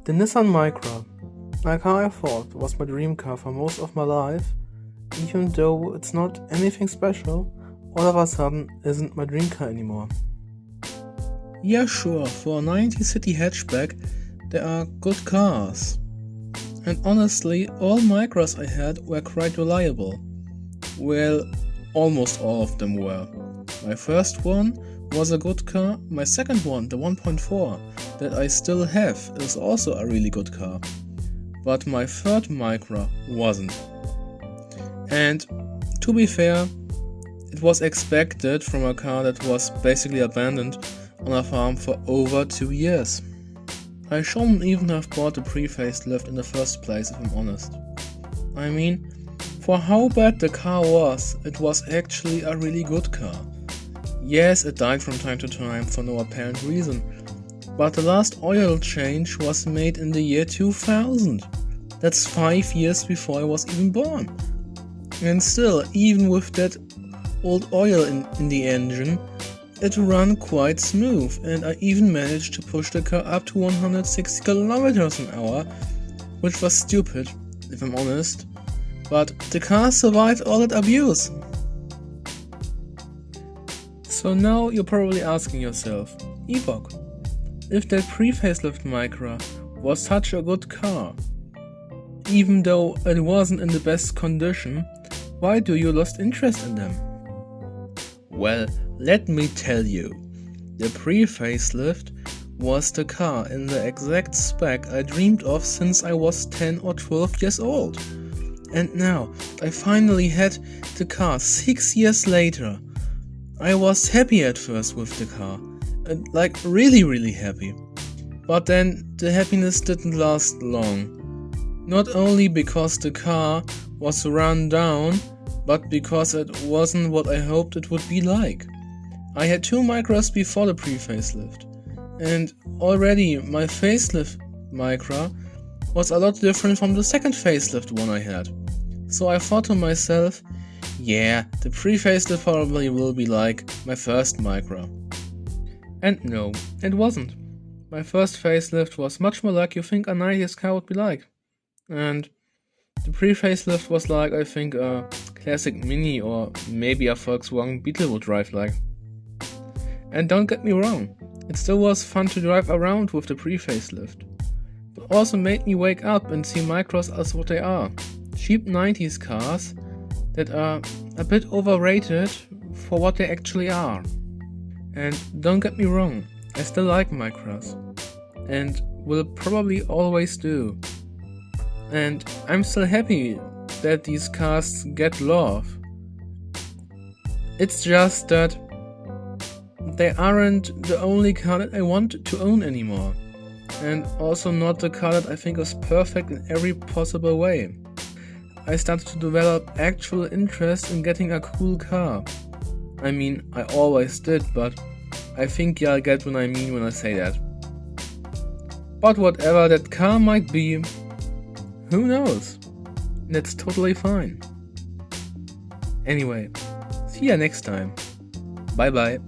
The Nissan Micra, a car I thought was my dream car for most of my life, even though it's not anything special, all of a sudden isn't my dream car anymore. Yeah, sure, for a 90s city hatchback, there are good cars. And honestly, all Micras I had were quite reliable. Well, almost all of them were. My first one was a good car, my second one, the 1.4, that I still have, is also a really good car. But my third Micra wasn't. And to be fair, it was expected from a car that was basically abandoned on a farm for over 2 years. I shouldn't even have bought the pre-facelift in the first place, if I'm honest. I mean, for how bad the car was, it was actually a really good car. Yes, it died from time to time for no apparent reason, but the last oil change was made in the year 2000. That's 5 years before I was even born. And still, even with that old oil in the engine, it ran quite smooth, and I even managed to push the car up to 160 kilometers an hour, which was stupid, if I'm honest, but the car survived all that abuse. So now you're probably asking yourself, Epoch, if that pre-facelift Micra was such a good car, even though it wasn't in the best condition, why do you lost interest in them? Well, let me tell you, the pre-facelift was the car in the exact spec I dreamed of since I was 10 or 12 years old. And now, I finally had the car 6 years later. I was happy at first with the car, and like really happy. But then the happiness didn't last long. Not only because the car was run down, but because it wasn't what I hoped it would be like. I had 2 Micras before the pre-facelift, and already my facelift Micra was a lot different from the second facelift one I had. So I thought to myself, yeah, the pre-facelift probably will be like my first Micra. And no, it wasn't. My first facelift was much more like you think a 90s car would be like. And the pre-facelift was like, I think, a classic Mini or maybe a Volkswagen Beetle would drive like. And don't get me wrong, it still was fun to drive around with the pre-facelift. But also made me wake up and see Micros as what they are. Cheap 90s cars that are a bit overrated for what they actually are. And don't get me wrong, I still like Micras. And will probably always do. And I'm still happy that these cars get love. It's just that they aren't the only car that I want to own anymore. And also not the car that I think is perfect in every possible way. I started to develop actual interest in getting a cool car. I mean, I always did, but I think y'all get what I mean when I say that. But whatever that car might be, who knows? That's totally fine. Anyway, see ya next time. Bye bye.